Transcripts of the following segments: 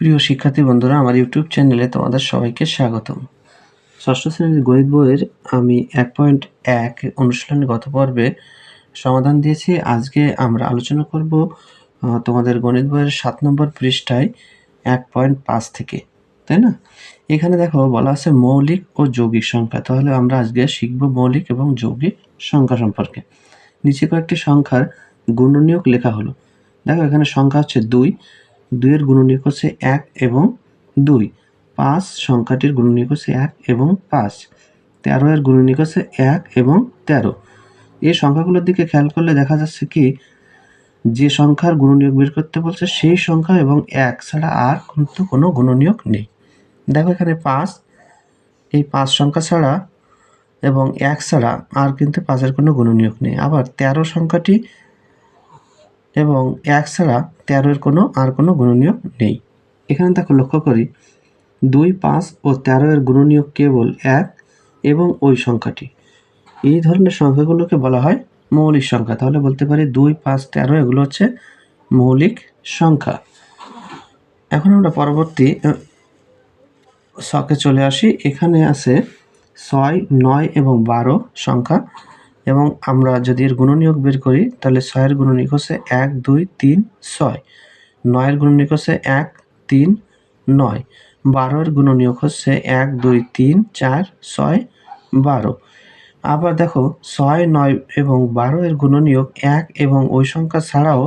প্রিয় শিক্ষার্থী বন্ধুরা, আমার ইউটিউব চ্যানেলে তোমাদের সবাইকে স্বাগতম। ষষ্ঠ শ্রেণীর গণিত বইয়ের আমি 1.1 অনুশীলনী গত পর্বে সমাধান দিয়েছি। আজকে আমরা আলোচনা করব তোমাদের গণিত বইয়ের 7 নম্বর পৃষ্ঠায় 1.5 থেকে, তাই না? এখানে দেখো বলা আছে মৌলিক ও যৌগিক সংখ্যা। তাহলে আমরা আজকে শিখব মৌলিক এবং যৌগিক সংখ্যা সম্পর্কে। নিচে কয়েকটি সংখ্যার গুণনীয়ক লেখা হলো। দেখো এখানে সংখ্যা হচ্ছে 2, 2 এর গুণনীয়ক হচ্ছে 1 এবং 2। 5 সংখ্যাটির গুণনীয়ক হচ্ছে 1 এবং 5। 13 এর গুণনীয়ক হচ্ছে 1 এবং 13। এই সংখ্যাগুলোর দিকে খেয়াল করলে দেখা যাচ্ছে কি, যে সংখ্যার গুণনীয়ক বের করতে বলছে সেই সংখ্যা এবং 1 ছাড়া আর কিন্তু কোনো গুণনীয়ক নেই। দেখো এখানে 5, এই 5 সংখ্যা ছাড়া এবং 1 ছাড়া আর কিন্তু 5 এর কোনো গুণনীয়ক নেই। আবার 13 সংখ্যাটি এবং 1 ছাড়া 13 এর কোনো গুণনীয়ক নেই। এখানে দেখো লক্ষ্য করি 2, 5 ও 13 এর গুণনীয়ক কেবল 1 এবং ওই সংখ্যাটি। এই ধরনের সংখ্যাগুলোকে বলা হয় মৌলিক সংখ্যা। তাহলে বলতে পারি 2, 5, 13 এগুলো হচ্ছে মৌলিক সংখ্যা। এখন আমরা পরবর্তী ছকে চলে আসি। এখানে আছে 6, 9 এবং 12 সংখ্যা, এবং আমরা যদি এর গুণনীয়ক বের করি তাহলে 6 এর গুণনীয়ক হচ্ছে 1, 2, 3, 6। 9 এর গুণনীয়ক হচ্ছে 1, 3, 9। 12 এর গুণনীয়ক হচ্ছে 1, 2, 3, 4, 6, 12। আবার দেখো 6, 9 এবং 12 এর গুণনীয়ক 1 এবং ওই সংখ্যা ছাড়াও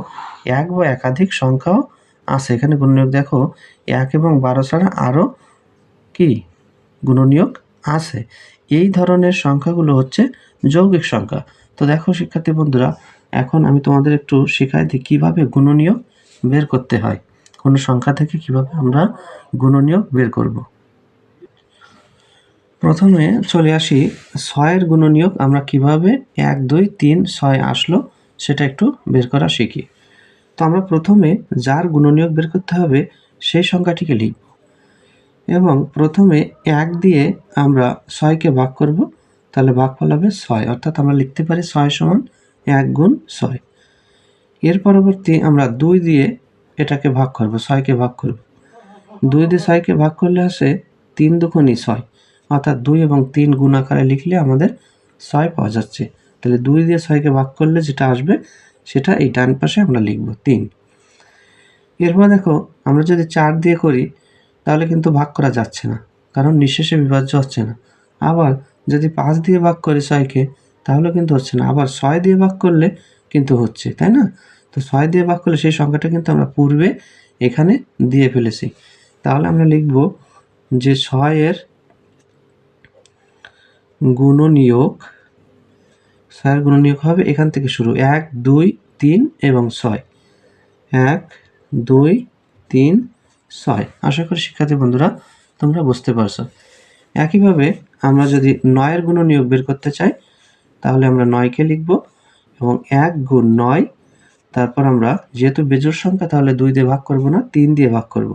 1 বা একাধিক সংখ্যাও আছে। এখানে গুণনীয়ক দেখো 1 এবং 12 ছাড়া আরও কি গুণনীয়ক আছে। এই ধরনের সংখ্যাগুলো হচ্ছে যৌগিক সংখ্যা। তো দেখো শিক্ষার্থী বন্ধুরা, এখন আমি তোমাদের একটু শেখাই দিই কীভাবে গুণনীয়ক বের করতে হয়। কোনো সংখ্যা থেকে কিভাবে আমরা গুণনীয়ক বের করব। প্রথমে চলে আসি 6 এর গুণনীয়ক আমরা কিভাবে 1, 2, 3, 6 আসলো সেটা একটু বের করা শিখি। তো আমরা প্রথমে যার গুণনীয়ক বের করতে হবে সেই সংখ্যাটিকে লিখব এবং প্রথমে 1 দিয়ে আমরা 6কে ভাগ করব। তাহলে ভাগফল হবে 6, অর্থাৎ আমরা লিখতে পারি 6 সমান 1 গুণ 6। এর পরবর্তী আমরা 2 দিয়ে এটাকে ভাগ করব, 6কে ভাগ করব। 2 দিয়ে 6কে ভাগ করলে আসে 3 দুগুণে 6, অর্থাৎ 2 এবং 3 গুণ আকারে লিখলে আমাদের 6 পাওয়া যাচ্ছে। তাহলে 2 দিয়ে 6কে ভাগ করলে যেটা আসবে সেটা এই ডান পাশে আমরা লিখব 3। এরপর দেখো আমরা যদি 4 দিয়ে করি তাহলে কিন্তু ভাগ করা যাচ্ছে না, কারণ নিঃশেষে বিভাজ্য হচ্ছে না। আবার যদি 5 দিয়ে ভাগ করি 6কে তাহলে কিন্তু হচ্ছে না। আবার 6 দিয়ে ভাগ করলে কিন্তু হচ্ছে, তাই না? তো 6 দিয়ে ভাগ করলে সেই সংখ্যাটা কিন্তু আমরা পূর্বে এখানে দিয়ে ফেলেছি। তাহলে আমরা লিখব যে 6 এর গুণনীয়ক, 6 এর গুণনীয়ক হবে এখান থেকে শুরু 1, 2, 3 এবং 6। 1, 2, 3, 6। আশা করি শিক্ষার্থী বন্ধুরা তোমরা বুঝতে পারছো। একইভাবে আমরা যদি 9 এর গুণনীয়ক বের করতে চাই তাহলে আমরা 9কে লিখব এবং 1 গুণ 9, তারপর আমরা যেহেতু বেজোড় সংখ্যা তাহলে 2 দিয়ে ভাগ করব না, 3 দিয়ে ভাগ করব।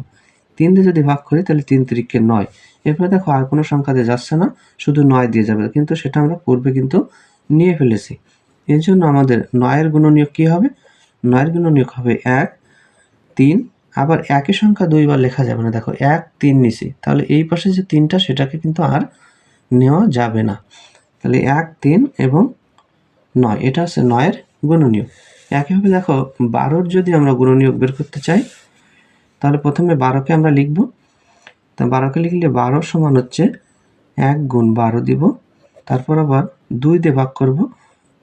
3 দিয়ে যদি ভাগ করি তাহলে 3 তিরিকে 9। এরপরে দেখো আর কোনো সংখ্যা দিয়ে যাচ্ছে না, শুধু 9 দিয়ে যাবে, কিন্তু সেটা আমরা পূর্বে কিন্তু নিয়ে ফেলেছি। এর জন্য আমাদের 9 এর গুণনীয়ক কী হবে? 9 এর গুণনীয়ক হবে 1, 3। আবার একই সংখ্যা 2 বার লেখা যাবে না, দেখো 1, 3 নিছি, তাহলে এই পাশে যে 3টা সেটাকে কিন্তু আর নেওয়া যাবে না। তাহলে 1, 3 এবং 9, এটা হচ্ছে 9 এর গুণনীয়ক। একইভাবে দেখো 12 যদি আমরা গুণনীয়ক বের করতে চাই তাহলে প্রথমে 12কে আমরা লিখব। তা 12কে লিখলে 12 সমান হচ্ছে 1 গুণ 12 দিব, তারপর আবার 2 দিয়ে ভাগ করব।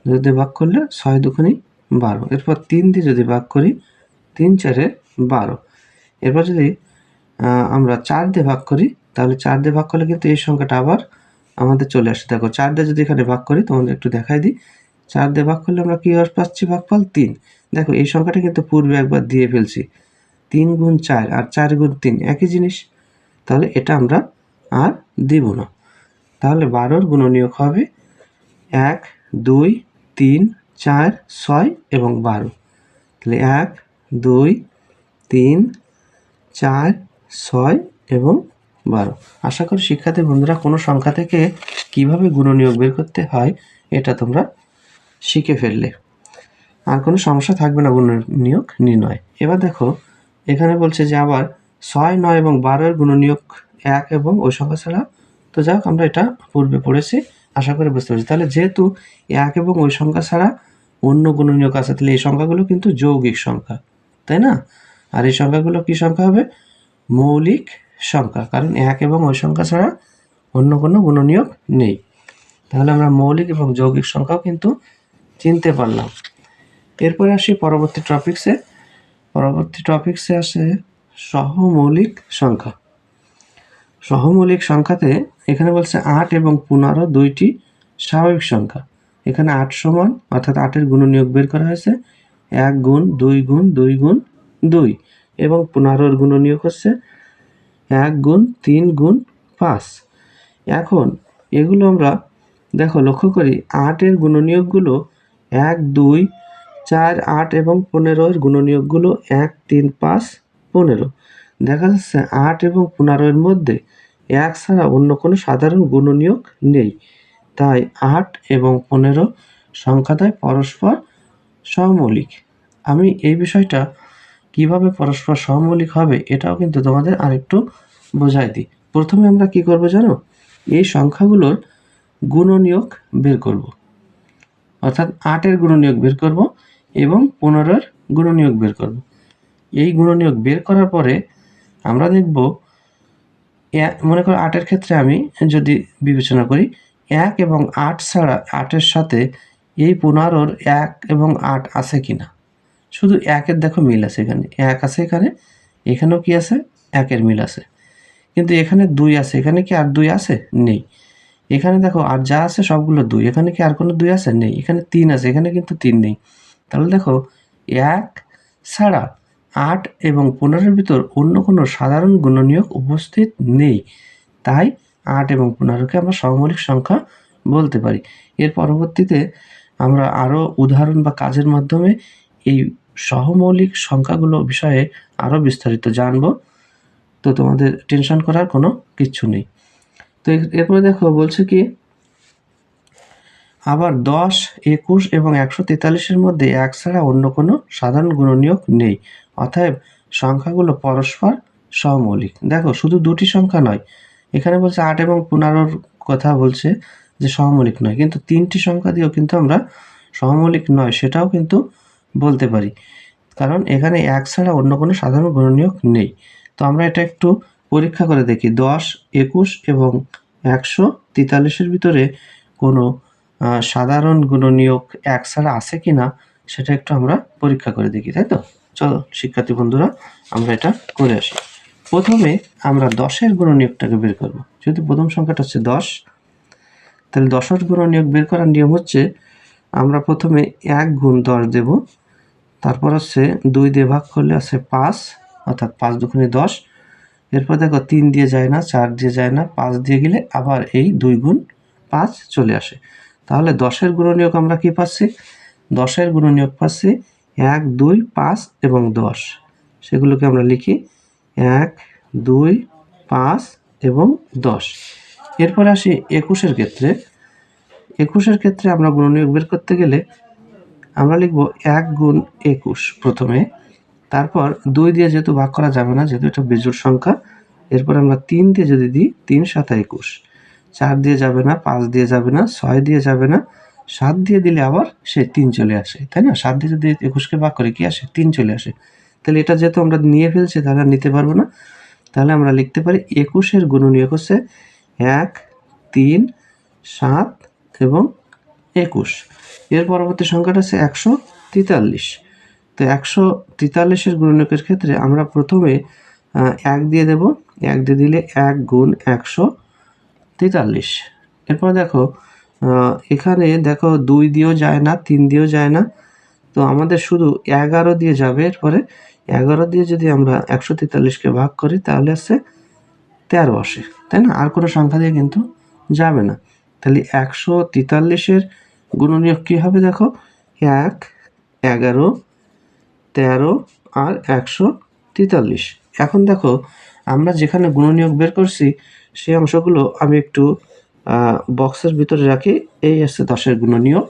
2 দিয়ে ভাগ করলে 6 দুগুণে 12। এরপর 3 দিয়ে যদি ভাগ করি 3, 4, 12। এরপর যদি আমরা 4 দিয়ে ভাগ করি তাহলে 4 দিয়ে ভাগ করলে কিন্তু এই সংখ্যাটা আবার আমাদের চলে আসে। দেখো 4 দিয়ে যদি এখানে ভাগ করি তোমাদের একটু দেখাই দিই। 4 দিয়ে ভাগ করলে আমরা কী পাচ্ছি? ভাগফল 3। দেখো এই সংখ্যাটা কিন্তু পূর্বে একবার দিয়ে ফেলছি। 3 গুণ 4 আর 4 গুণ 3 একই জিনিস, তাহলে এটা আমরা আর দিব না। তাহলে 12 গুণনীয়ক হবে 1, 2, 3, 4, 6 এবং 12। তাহলে 1, 2, 3, 4, 6 এবং 12। আশা করি শিক্ষার্থী বন্ধুরা কোনো সংখ্যা থেকে কিভাবে গুণনীয়ক বের করতে হয় এটা তোমরা শিখে ফেললে, আর কোনো সমস্যা থাকবে না গুণনীয়ক নির্ণয়। এবার দেখো এখানে বলছে যে আবার 6, 9 এবং 12 এর গুণনীয়ক 1 এবং ওই সংখ্যা ছাড়া। তো যাই হোক, আমরা এটা পূর্বে পড়েছি, আশা করি বুঝতে পেরেছি। তাহলে যেহেতু 1 এবং ওই সংখ্যা ছাড়া অন্য গুণনীয়ক আছে, তাহলে এই সংখ্যাগুলো কিন্তু যৌগিক সংখ্যা, তাই না? আর এই সংখ্যাগুলো কি সংখ্যা হবে? মৌলিক সংখ্যা, কারণ 1 এবং ওই সংখ্যা ছাড়া অন্য কোনো গুণনীয়ক নেই। তাহলে আমরা মৌলিক এবং যৌগিক সংখ্যাও কিন্তু চিনতে পারলাম। এরপরে আসি পরবর্তী টপিক্সে। পরবর্তী টপিক্সে আসে সহমৌলিক সংখ্যা। সহমৌলিক সংখ্যাতে এখানে বলছে 8 এবং 15 দুইটি স্বাভাবিক সংখ্যা। এখানে 8 সমান, অর্থাৎ 8 এর গুণনীয়ক বের করা হয়েছে 1 গুণ 2 গুণ 2 গুণ 2, এবং 15 এর গুণনীয়ক হচ্ছে 1 গুণ 3 গুণ 5। এখন এগুলো আমরা দেখো লক্ষ্য করি, 8 এর গুণনীয়কগুলো 1, 2, 4, 8 এবং 15 এর গুণনীয়কগুলো 1, 3, 5, 15। দেখা যাচ্ছে 8 এবং 15 এর মধ্যে 1 ছাড়া অন্য কোনো সাধারণ গুণনীয়ক নেই। তাই 8 এবং 15 সংখ্যাদ্বয় পরস্পর সহমৌলিক। আমি এই বিষয়টা কিভাবে পরস্পর সহমৌলিক হবে এটাও কিন্তু তোমাদের আরেকটু বোঝাই দিই। প্রথমে আমরা কি করব জানো? এই সংখ্যাগুলোর গুণনীয়ক বের করব, অর্থাৎ 8 এর গুণনীয়ক বের করব এবং 15 এর গুণনীয়ক বের করব। এই গুণনীয়ক বের করার পরে আমরা দেখব, মনে করো 8 এর ক্ষেত্রে আমি যদি বিবেচনা করি, 1 এবং 8 ছাড়া 8 এর সাথে এই 15 1 এবং 8 আছে কিনা। শুধু 1 এর দেখো মিল আছে, এখানে 1 আছে, এখানেও কি আছে? 1 এর মিল আছে। কিন্তু এখানে 2 আছে, এখানে কি আর 2 আছে? নেই। এখানে দেখো আর যা আছে সবগুলো 2, এখানে কি আর কোনো 2 আছে? নেই। এখানে 3 আছে, এখানে কিন্তু 3 নেই। তাহলে দেখো 1 ছাড়া 8 এবং 15 এর ভিতর অন্য কোনো সাধারণ গুণনীয়ক উপস্থিত নেই। তাই 8 এবং 15কে আমরা সহমৌলিক সংখ্যা বলতে পারি। এর পরবর্তীতে আমরা আরও উদাহরণ বা কাজের মাধ্যমে এই সহমৌলিক সংখ্যাগুলো বিষয়ে আরও বিস্তারিত জানব। তো তোমাদের টেনশন করার কোনো কিচ্ছু নেই। তো এরপরে দেখো বলছে কি, আবার 10, 21 এবং 143 এর মধ্যে 1 ছাড়া অন্য কোনো সাধারণ গুণনীয়ক নেই। অতএব সংখ্যাগুলো পরস্পর সহমৌলিক। দেখো শুধু দুটি সংখ্যা নয়, এখানে বলছে 8 এবং 15 কথা বলছে যে সহমৌলিক নয়, কিন্তু 3টি সংখ্যা দিয়েও কিন্তু আমরা সহমৌলিক নয় সেটাও কিন্তু বলতে পারি, কারণ এখানে 1 ছাড়া অন্য কোনো সাধারণ গুণনীয়ক নেই। তো আমরা এটা একটু পরীক্ষা করে দেখি, 10, 21 এবং 143 এর ভিতরে কোনো সাধারণ গুণনীয়ক 1 ছাড়া আছে কিনা সেটা একটু আমরা পরীক্ষা করে দেখি, তাই তো? চলো শিক্ষার্থী বন্ধুরা, আমরা এটা করে আসি। প্রথমে আমরা 10 এর গুণনীয়কটাকে বের করব। যেহেতু প্রথম সংখ্যাটা হচ্ছে 10, তাহলে 10 এর গুণনীয়ক বের করার নিয়ম হচ্ছে, আমরা প্রথমে 1 গুণ 10 দেব, তারপর হচ্ছে 2 দিয়ে ভাগ করলে আছে 5, অর্থাৎ 5 দুগুণে 10। এরপর দেখো 3 দিয়ে যায় না, 4 দিয়ে যায় না, 5 দিয়ে গেলে আবার এই 2 গুণ 5 চলে আসে। তাহলে 10 এর গুণনীয়ক আমরা কি পাচ্ছি? 10 এর গুণনীয়ক পাচ্ছি 1, 2, 5 এবং 10। সেগুলোকে আমরা লিখি 1, 2, 5 এবং 10। এরপর আসি 21 এর ক্ষেত্রে। 21 এর ক্ষেত্রে আমরা গুণনীয়ক বের করতে গেলে আমরা লিখব 1 গুণ 21 প্রথমে, তারপর 2 দিয়ে যেহেতু ভাগ করা যাবে না, যেহেতু এটা বিজোড় সংখ্যা, এরপর আমরা 3 দিয়ে যদি দিই, 3 7 21, 4 দিয়ে যাবে না, 5 দিয়ে যাবে না, 6 দিয়ে যাবে না, 7 দিয়ে দিলে আবার সে 3 চলে আসে, তাই না? 7 দিয়ে যদি 21কে ভাগ করে কি আসে? 3 চলে আসে। তাহলে এটা যেহেতু আমরা নিয়ে ফেলছি, তাহলে আর নিতে পারবো না। তাহলে আমরা লিখতে পারি 21 এর গুণনীয়ক হচ্ছে 1, 3, 7 এবং 21। এর পরবর্তী সংখ্যাটা হচ্ছে 143। তো 143 এর গুণনীয়কের ক্ষেত্রে আমরা প্রথমে 1 দিয়ে দেব, 1 দিয়ে দিলে 1 গুণ 143। এরপর দেখো এখানে দেখো 2 দিয়েও যায় না, 3 দিয়েও যায় না, তো আমাদের শুধু 11 দিয়ে যাবে। এরপরে 11 দিয়ে যদি আমরা 143কে ভাগ করি তাহলে আসছে 13 আসে, তাই না? আর কোনো সংখ্যা দিয়ে কিন্তু যাবে না। তাহলে 143 এর গুণনীয়ক কী হবে? দেখো 1, 11, 13 আর 143। এখন দেখো আমরা যেখানে গুণনীয়ক বের করছি সেই অংশগুলো আমি একটু বক্সের ভিতরে রাখি। এই আসছে 10 এর গুণনীয়ক,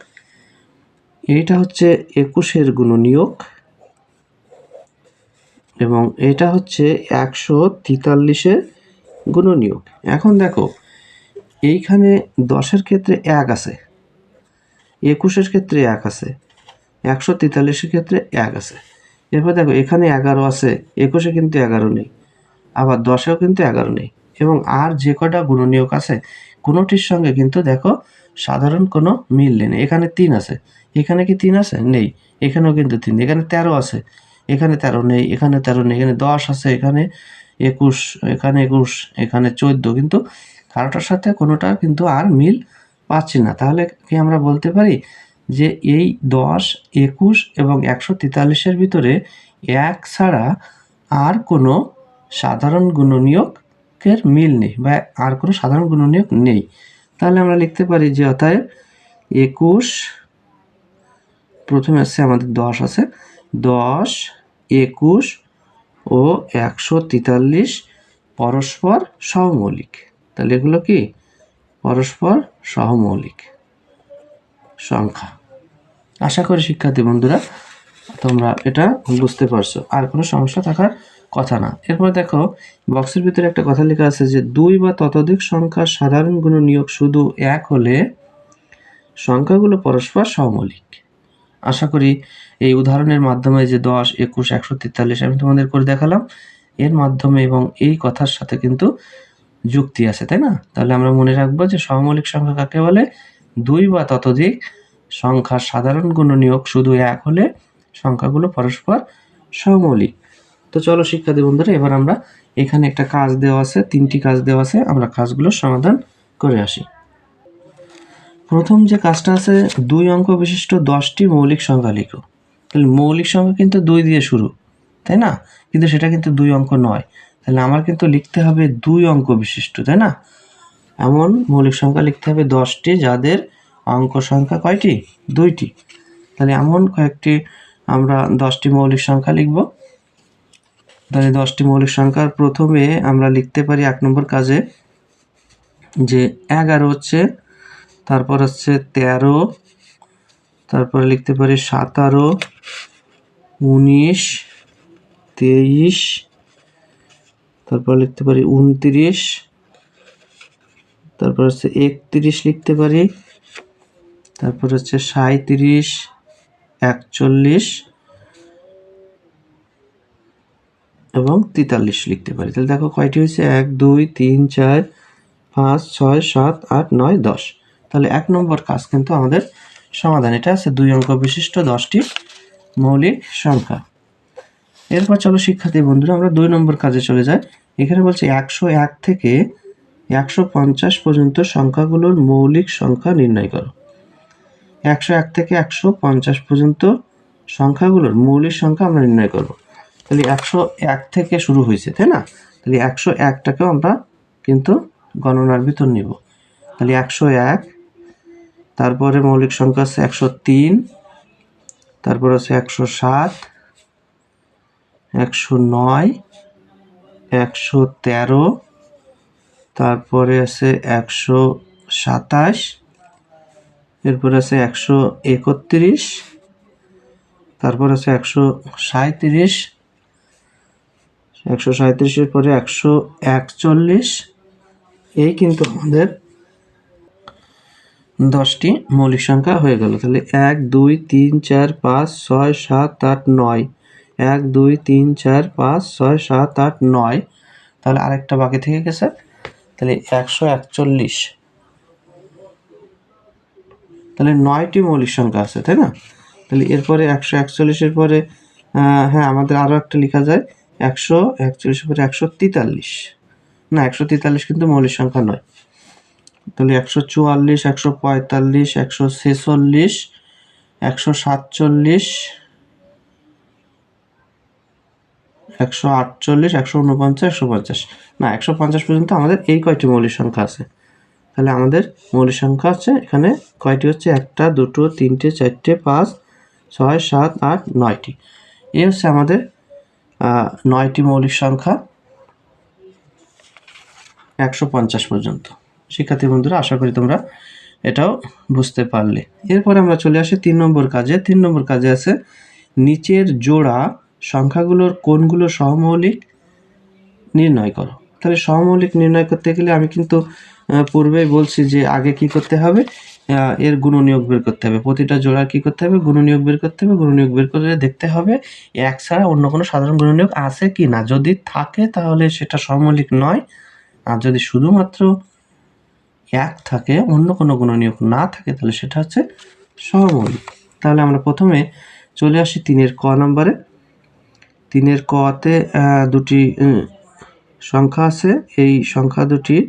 এইটা হচ্ছে 21 এর গুণনীয়ক, এবং এটা হচ্ছে 143-এর গুণনীয়ক। এখন দেখো এইখানে 10-এর ক্ষেত্রে 1 আছে, 21-এর ক্ষেত্রে 1 আছে, 143-এর ক্ষেত্রে 1 আছে। এরপর দেখো এখানে 11 আছে, 21-এ কিন্তু 11 নেই, আবার 10-এও কিন্তু 11 নেই। এবং আর যে কটা গুণনীয়ক আছে কোনোটির সঙ্গে কিন্তু দেখো সাধারণ কোনো মিল নেই। এখানে 3 আছে, এখানে কি 3 আছে? নেই। এখানেও কিন্তু 3, এখানে 13 আছে, এখানে 13 নেই, এখানে 13 নেই, এখানে 10 আছে, এখানে 21, এখানে 21, এখানে 14, কিন্তু কারোটার সাথে কোনোটার কিন্তু আর মিল পাচ্ছি না। তাহলে কি আমরা বলতে পারি যে এই 10, 21 এবং 143-এর ভিতরে 1 ছাড়া আর কোনো সাধারণ গুণনীয়কের মিল নেই বা আর কোনো সাধারণ গুণনীয়ক নেই। তাহলে আমরা লিখতে পারি যে অতএব 21, প্রথমে আসছে আমাদের 10 আছে, 10, 21 ও 143 পরস্পর সহমৌলিক। তাহলে এগুলো কি পরস্পর সহমৌলিক সংখ্যা। আশা করি শিক্ষার্থী বন্ধুরা তোমরা এটা বুঝতে পারছো, আর কোনো সমস্যা থাকার কথা না। এরপর দেখো বক্সের ভিতরে একটা কথা লেখা আছে যে 2 বা ততোধিক সংখ্যার সাধারণ গুণনীয়ক শুধু 1 হলে সংখ্যাগুলো পরস্পর সহমৌলিক। আশা করি এই উদাহরণের মাধ্যমে যে 10, 21, 143 আমি তোমাদের করে দেখালাম, এর মাধ্যমে এবং এই কথার সাথে কিন্তু যুক্তি আছে, তাই না? তাহলে আমরা মনে রাখবো যে সহমৌলিক সংখ্যা কাকে বলে? 2 বা ততোধিক সংখ্যার সাধারণ গুণনীয়ক শুধু 1 হলে সংখ্যাগুলো পরস্পর সহমৌলিক। তো চলো শিক্ষার্থী বন্ধুরা এবার আমরা এখানে একটা কাজ দেওয়া আছে, 3টি কাজ দেওয়া আছে, আমরা কাজগুলোর সমাধান করে আসি। প্রথম যে কাজটা আছে 2 অঙ্ক বিশিষ্ট 10টি মৌলিক সংখ্যা লিখো। তাহলে মৌলিক সংখ্যা কিন্তু 2 দিয়ে শুরু, তাই না? কিন্তু সেটা কিন্তু 2 অঙ্ক নয়। তাহলে আমার কিন্তু লিখতে হবে 2 অঙ্ক বিশিষ্ট, তাই না? এমন মৌলিক সংখ্যা লিখতে হবে 10টি যাদের অঙ্ক সংখ্যা কয়টি? 2টি। তাহলে এমন কয়েকটি আমরা 10টি মৌলিক সংখ্যা লিখব। তাহলে 10টি মৌলিক সংখ্যার প্রথমে আমরা লিখতে পারি 1 নম্বর কাজে যে 11 হচ্ছে, তারপর হচ্ছে 13, তারপরে লিখতে পারি 17, 19, 23, তারপর লিখতে পারি 29, তারপর হচ্ছে 31 লিখতে পারি, তারপর হচ্ছে 37, 41 এবং 43 লিখতে পারি। তাহলে দেখো কয়টি হয়েছে? 1, 2, 3, 4, 5, 6, 7, 8, 9, 10। তাহলে 1 নম্বর কাজ কিন্তু আমাদের সমাধান। এটা আছে 2 অঙ্ক বিশিষ্ট 10টি মৌলিক সংখ্যা। এরপর চলো শিক্ষার্থী বন্ধুরা আমরা 2 নম্বর কাজে চলে যাই। এখানে বলছে 101 থেকে 150 পর্যন্ত সংখ্যাগুলোর মৌলিক সংখ্যা নির্ণয় করো। 101 থেকে 150 পর্যন্ত সংখ্যাগুলোর মৌলিক সংখ্যা আমরা নির্ণয় করব। তাহলে 101 থেকে শুরু হয়েছে, তাই না? তাহলে 101টাকেও আমরা কিন্তু গণনার ভিতর নিব। তাহলে 101, তারপরে মৌলিক সংখ্যা আছে 103, তারপর আছে 107, 109, 113, তারপরে আছে 127, এরপরে আছে 131, তারপর আছে 137, 137-এর পরে 141। এই কিন্তু আমাদের 10টি মৌলিক সংখ্যা হয়ে গেল। তাহলে 1, 2, 3, 4, 5, 6, 7, 8, 9, 1, 2, 3, 4, 5, 6, 7, 8, 9। তাহলে আরেকটা বাকি থেকে গেছে, তাহলে 141। তাহলে 9টি মৌলিক সংখ্যা আছে, তাই না? তাহলে এরপরে 141-এর পরে হ্যাঁ আমাদের আরও একটা লেখা যায় 141-এর পরে 143। না, 143 কিন্তু মৌলিক সংখ্যা নয়। তাহলে 144, 145, 146, 147, 148, 149, 150। না, 150 পর্যন্ত আমাদের এই কয়টি মৌলিক সংখ্যা আছে। তাহলে আমাদের মৌলিক সংখ্যা হচ্ছে এখানে কয়টি হচ্ছে? 1টা, 2টো, 3টে, 4টে, 5, 6, 7, 8, 9টি। এই হচ্ছে আমাদের 9টি মৌলিক সংখ্যা 150 পর্যন্ত। শিক্ষার্থী বন্ধুরা আশা করি তোমরা এটাও বুঝতে পারলে। এরপরে আমরা চলে আসি 3 নম্বর কাজে। 3 নম্বর কাজে আছে নিচের জোড়া সংখ্যাগুলোর কোনগুলো সহমৌলিক নির্ণয় করো। তাহলে সহমৌলিক নির্ণয় করতে গেলে আমি কিন্তু পূর্বেই বলছি যে আগে কি করতে হবে, এর গুণনীয়ক বের করতে হবে। প্রতিটা জোড়ার কি করতে হবে, গুণনীয়ক বের করতে হবে। গুণনীয়ক বের করে দেখতে হবে এক ছাড়া অন্য কোনো সাধারণ গুণনীয়ক আছে কি না। যদি থাকে তাহলে সেটা সহমৌলিক নয়, আর যদি শুধুমাত্র এক থাকে, অন্য কোনো গুণনীয়ক না থাকে, তাহলে সেটা হচ্ছে সহমৌলিক। তাহলে আমরা প্রথমে চলে আসি 3-এর ক নম্বরে। 3-এর কতে দুটি সংখ্যা আছে। এই সংখ্যা দুটির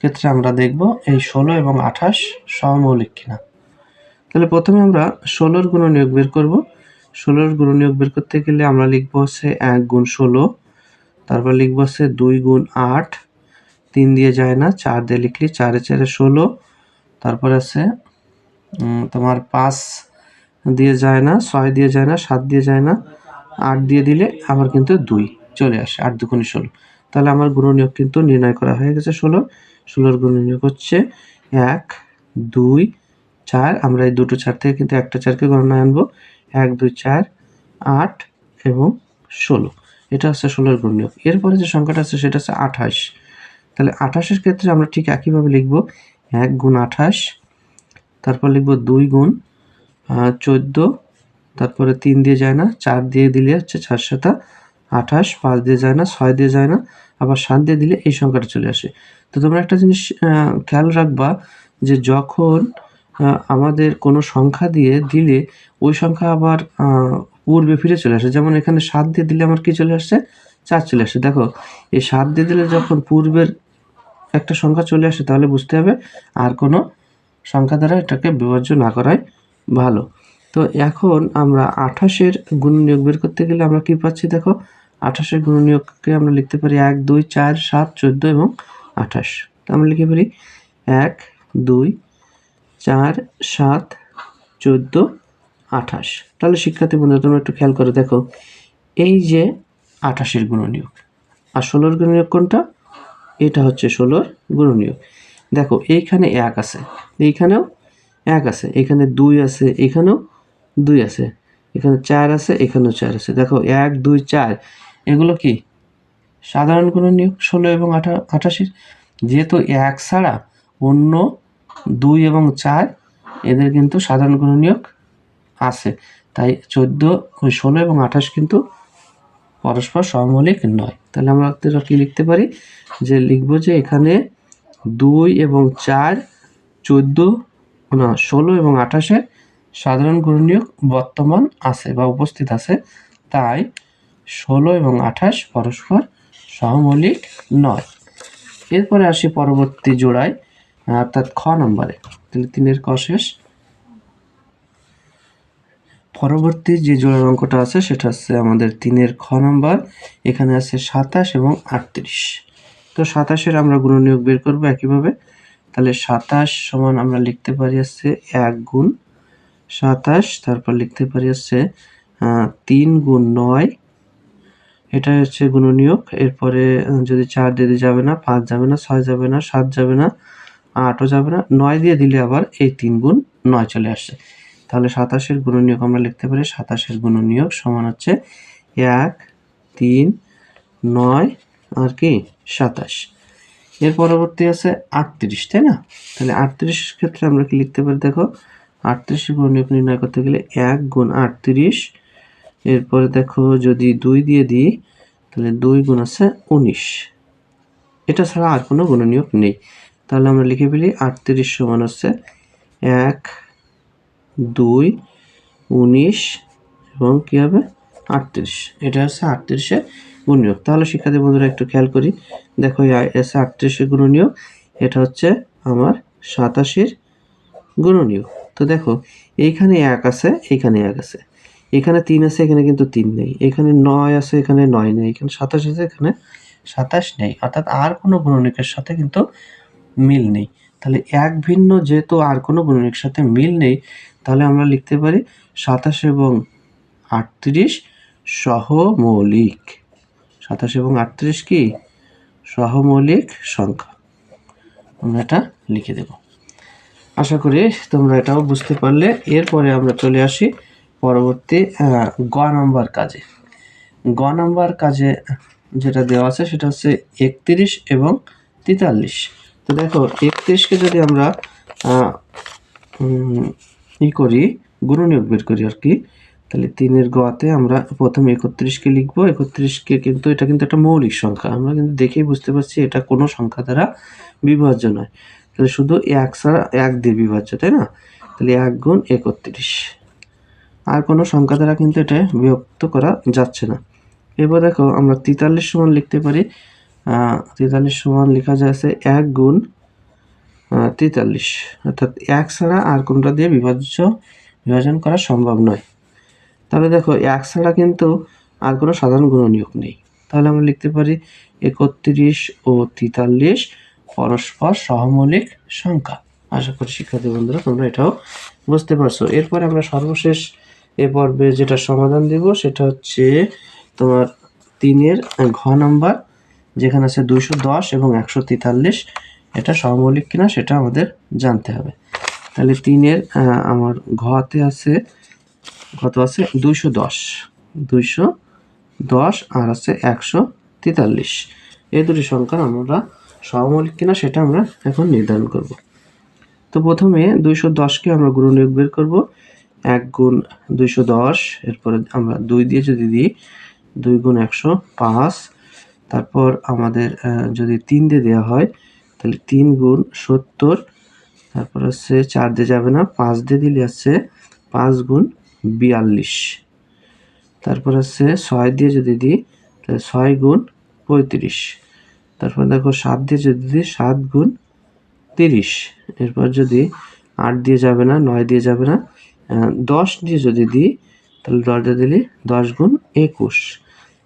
ক্ষেত্রে আমরা দেখব এই 16 এবং 28 সহমৌলিক কিনা। তাহলে প্রথমে আমরা 16-র গুণনীয়ক বের করব। 16-র গুণনীয়ক বের করতে গেলে আমরা লিখব হচ্ছে 1 গুণ 16, তারপর লিখব হচ্ছে 2 গুণ 8, 3 দিয়ে যায় না, 4 দিয়ে লিখলি, 4 এ 4 এ 16, তারপর আছে তোমার 5 দিয়ে যায় না, 6 দিয়ে যায় না, 7 দিয়ে যায় না, 8 দিয়ে দিলে আবার কিন্তু 2 চলে আসে, 8 দুগুণে 16। তাহলে আমার গুণনীয়ক কিন্তু নির্ণয় করা হয়ে গেছে 16। 16-র গুণনীয়ক হচ্ছে 1, 2, 4। আমরা এই দুটো 4 থেকে কিন্তু একটা 4কে গণনায় আনবো। 1, 2, 4, 8 এবং 16। এটা হচ্ছে 16-র গুণনীয়ক। এরপরে যে সংখ্যাটা আছে সেটা হচ্ছে 28। তাহলে 28-এর ক্ষেত্রে আমরা ঠিক একইভাবে লিখব 1 গুণ 28, তারপর লিখব 2 গুণ 14, তারপরে 3 দিয়ে যায় না, 4 দিয়ে দিলে হচ্ছে 4 7 28, 5 দিয়ে যায় না, 6 দিয়ে যায় না, আবার 7 দিয়ে দিলে এই সংখ্যাটা চলে আসে। তো তোমরা একটা জিনিস খেয়াল রাখবা যে যখন আমাদের কোনো সংখ্যা দিয়ে দিলে ওই সংখ্যা আবার পূর্বে ফিরে চলে আসে। যেমন এখানে 7 দিয়ে দিলে আমার কি চলে আসছে, 4 চলে আসে। দেখো এই 7 দিয়ে দিলে যখন পূর্বের একটা সংখ্যা চলে আসে তাহলে বুঝতে হবে আর কোনো সংখ্যা দ্বারা এটাকে বিভাজ্য না করাই ভালো। তো এখন আমরা 28-এর গুণনীয়ক বের করতে গেলে আমরা কি পাচ্ছি, দেখো 28-এর গুণনীয়ককে আমরা লিখতে পারি 1, 2, 4, 7, 14 এবং 28। আমরা লিখে ফেলি 1, 2, 4, 7, 14, 28। তাহলে শিক্ষার্থী বন্ধুরা তোমরা একটু খেয়াল করে দেখো, এই যে 28-এর গুণনীয়ক আর 16-র গুণনীয়ক কোনটা, এটা হচ্ছে 16-র গুণনীয়ক। দেখো এইখানে 1 আছে, এইখানেও 1 আছে, এখানে 2 আছে, এখানেও 2 আছে, এখানে 4 আছে, এখানেও 4 আছে। দেখো 1, 2, 4 এগুলো কি সাধারণ গুণনীয়ক 16 এবং 28-এর। যেহেতু 1 ছাড়া অন্য 2 এবং 4 এদের কিন্তু সাধারণ গুণনীয়ক আছে, তাই 16 এবং 28 কিন্তু পরস্পর সহমৌলিক নয়। তাহলে আমরা কি লিখতে পারি, যে লিখব যে এখানে 2 এবং 4, 16 এবং 28-এর সাধারণ গুণনীয়ক বর্তমান আছে বা উপস্থিত আছে, তাই 16 এবং 28 পরস্পর সহমৌলিক নয়। এরপরে আসি পরবর্তী জোড়ায়, অর্থাৎ খ নম্বরে। তাহলে 3-এর ক শেষ। পরবর্তী যে জোড়ার অঙ্কটা আছে সেটা হচ্ছে আমাদের 3-এর খ নম্বর। এখানে আছে 27 এবং 38। তো 27-এর আমরা গুণনীয়ক বের করবো একইভাবে। তাহলে 27 সমান আমরা লিখতে পারি হচ্ছে 1 গুণ 27, তারপর লিখতে পারি হচ্ছে 3 গুণ 9, এটা হচ্ছে গুণনীয়ক। এরপরে যদি 4 দিতে যাবে না, 5 যাবে না, 6 যাবে না, 7 যাবে না, 8ও যাবে না, 9 দিয়ে দিলে আবার এই 3 গুণ 9 চলে আসছে। তাহলে 27-এর গুণনীয়ক আমরা লিখতে পারি 27-এর গুণনীয়ক সমান হচ্ছে 1, 3, 9 আর কি 27। এর পরবর্তী আছে 38, তাই না? তাহলে 38-এর ক্ষেত্রে আমরা কি লিখতে পারি, দেখো 38-এর গুণনীয়ক নির্ণয় করতে গেলে 1 গুণ 38, এরপরে দেখো যদি 2 দিয়ে দিই তাহলে 2 গুণ আছে 19। এটা ছাড়া আর কোনো গুণনীয়ক নেই। তাহলে আমরা লিখে ফেলি 38 সমান হচ্ছে 1, 2, 19 এবং কি হবে 38। এটা হচ্ছে 38-এর গুণনীয়ক। তাহলে শিক্ষার্থী বন্ধুরা একটু খেয়াল করি, দেখো এসে 38-এর গুণনীয়ক, এটা হচ্ছে আমার 87-এর গুণনীয়ক। তো দেখো এইখানে 1 আছে, এইখানে 1 আছে, এখানে 3 আছে, এখানে কিন্তু 3 নেই, এখানে 9 আছে, এখানে 9 নেই, এখানে 27 আছে, এখানে 27 নেই, অর্থাৎ আর কোনো গুণনীয়কের সাথে কিন্তু মিল নেই। তাহলে এক ভিন্ন যেহেতু আর কোনো গুণনীয়কের সাথে মিল নেই, তাহলে আমরা লিখতে পারি 27 এবং 38 সহমৌলিক। 27 এবং 38 কি সহমৌলিক সংখ্যা, আমরা এটা লিখে দেব। আশা করি তোমরা এটাও বুঝতে পারলে। এরপরে আমরা চলে আসি পরবর্তী গ নম্বর কাজে। গ নাম্বার কাজে যেটা দেওয়া আছে সেটা হচ্ছে 31 এবং 43। তো দেখো 31কে যদি আমরা করি, গুণনীয়ক বের করি আর কি, তাহলে 3-এর গতে আমরা প্রথমে 31কে লিখবো। 31কে কিন্তু এটা কিন্তু একটা মৌলিক সংখ্যা, আমরা কিন্তু দেখেই বুঝতে পারছি এটা কোনো সংখ্যা দ্বারা বিভাজ্য নয়। তাহলে শুধু 1 ছাড়া 1 দিয়ে বিভাজ্য, তাই না? তাহলে 1 গুণ 31, আর কোনো সংখ্যা দ্বারা কিন্তু এটা বিভক্ত করা যাচ্ছে না। এবার দেখো আমরা 43 সমান লিখতে পারি। 43 সমান লেখা যাচ্ছে 1 গুণ 43, অর্থাৎ 1 ছাড়া আর কোনটা দিয়ে বিভাজন করা সম্ভব নয়। তাহলে দেখো 1 ছাড়া কিন্তু আর কোনো সাধারণ গুণনীয়ক নেই। তাহলে আমরা লিখতে পারি 31 ও 43 পরস্পর সহমৌলিক সংখ্যা। আশা করি শিক্ষার্থী বন্ধুরা তোমরা এটাও বুঝতে পারছো। এরপরে আমরা সর্বশেষ এ পর্বে যেটা সমাধান দেব সেটা হচ্ছে তোমার 3-এর ঘ নাম্বার, যেখানে আছে 210 এবং 143, এটা সহমৌলিক কিনা সেটা আমাদের জানতে হবে। তাহলে 3-এর আমার ঘতে আছে, কত আছে 210 আর আছে 143। এই দুটি সংখ্যা আমরা সহমৌলিক কিনা সেটা আমরা এখন নির্ধারণ করব। তো প্রথমে 210কে আমরা গুণনীয়ক বের করব। 1 গুণ 210, এরপরে আমরা 2 দিয়ে যদি দিই 2 গুণ 105, তারপর আমাদের যদি 3 দিয়ে দেওয়া হয় তাহলে 3 গুণ 70, তারপর হচ্ছে 4 দিয়ে যাবে না, 5 দিয়ে দিলে আছে 5 গুণ 42, তারপর হচ্ছে 6 দিয়ে যদি দিই তাহলে 6 গুণ 35, তারপর দেখো 7 দিয়ে যদি দিই 7 গুণ 30, এরপর যদি 8 দিয়ে যাবে না, 9 দিয়ে যাবে না, 10 দিয়ে যদি দিই তাহলে 10 দিয়ে দিলে 10 গুণ 21,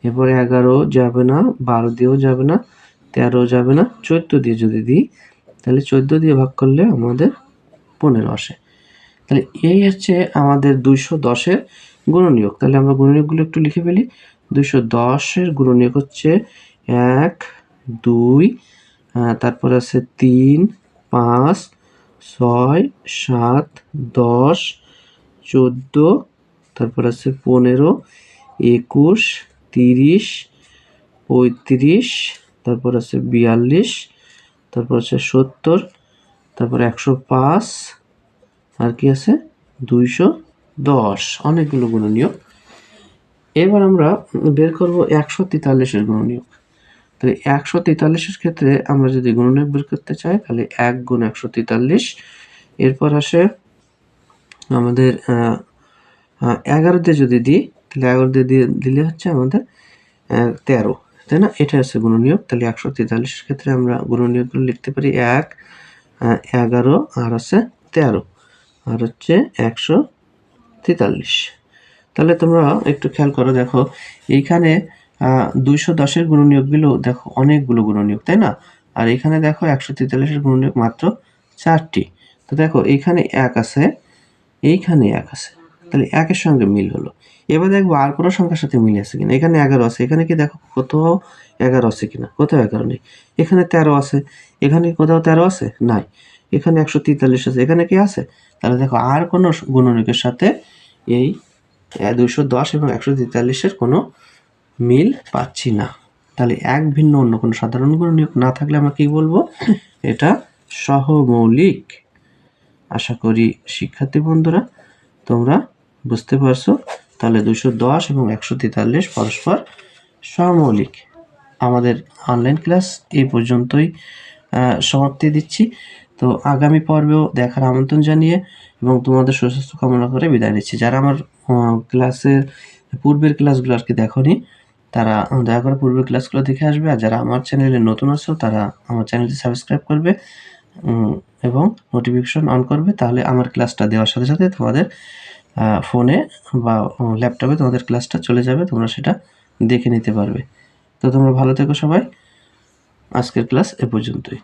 এরপর 11 যাবে না, 12 দিয়েও যাবে না, 13 যাবে না, 14 দিয়ে যদি দিই তাহলে 14 দিয়ে ভাগ করলে আমাদের 15 আসে। তাহলে এই হচ্ছে আমাদের 210-এর গুণনীয়ক। তাহলে আমরা গুণনীয়কগুলো একটু লিখে ফেলি। 210-এর গুণনীয়ক হচ্ছে 1, 2, তারপর আছে 3, 5, 6, 7, 10, 14, তারপর আছে 15, 21, 30, 35, তারপর আছে 42, তারপর আছে 70, তারপর 105, আর কি আছে 210, অনেকগুলো গুণনীয়ক। এবার আমরা বের করব 143-এর গুণনীয়ক। তাহলে 143-এর ক্ষেত্রে আমরা যদি গুণনীয়ক বের করতে চাই তাহলে 1 গুণ 143, এরপর আসে আমাদের 11 দিয়ে যদি দিই তাহলে 11 দিয়ে দিলে হচ্ছে আমাদের 13, তাই না? এটা হচ্ছে গুণনীয়ক। তাহলে 143-এর ক্ষেত্রে আমরা গুণনীয়কগুলো লিখতে পারি 1, 11 আর আছে 13, আর হচ্ছে 143। তাহলে তোমরা একটু খেয়াল করো, দেখো এইখানে 210-এর গুণনীয়কগুলো দেখো অনেকগুলো গুণনীয়ক, তাই না? আর এখানে দেখো 143-এর গুণনীয়ক মাত্র 4টি। তো দেখো এইখানে 1 আছে, এইখানে 1 আছে, তাহলে 1-এর সঙ্গে মিল হলো। এবার দেখবো আর কোনো সংখ্যার সাথে মিল আছে কিনা। এখানে 11 আছে, এখানে কি দেখো কোথাও 11 আছে কিনা, কোথাও 11 নেই। এখানে 13 আছে, এখানে কোথাও 13 আছে, নাই। এখানে 143 আছে, এখানে কি আছে? তাহলে দেখো আর কোনো গুণনীয়কের সাথে এই 210 এবং 143-এর কোনো মিল পাচ্ছি না। তাহলে এক ভিন্ন অন্য কোনো সাধারণ গুণনীয়ক না থাকলে আমরা কি বলবো? এটা সহমৌলিক। আশা করি শিক্ষার্থী বন্ধুরা তোমরা বুঝতে পারছো। তাহলে 210 এবং 143 পরস্পর সহমৌলিক। আমাদের অনলাইন ক্লাস এই পর্যন্তই সমাপ্তি দিচ্ছি। তো আগামী পর্বেও দেখার আমন্ত্রণ জানিয়ে এবং তোমাদের সুস্বাস্থ্য কামনা করে বিদায় নিচ্ছি। যারা আমার ক্লাসের পূর্বের ক্লাসগুলো আর কি দেখোনি তারা দয়া করে পূর্বের ক্লাসগুলো দেখে আসবে, আর যারা আমার চ্যানেলে নতুন আছো তারা আমার চ্যানেলটি সাবস্ক্রাইব করবে এবং নোটিফিকেশন অন করবে। তাহলে আমার ক্লাসটা দেওয়ার সাথে সাথে তোমাদের ফোনে বা ল্যাপটপে তোমাদের ক্লাসটা চলে যাবে, তোমরা সেটা দেখে নিতে পারবে। তো তোমরা ভালো থেকো সবাই। আজকের ক্লাস এ পর্যন্তই।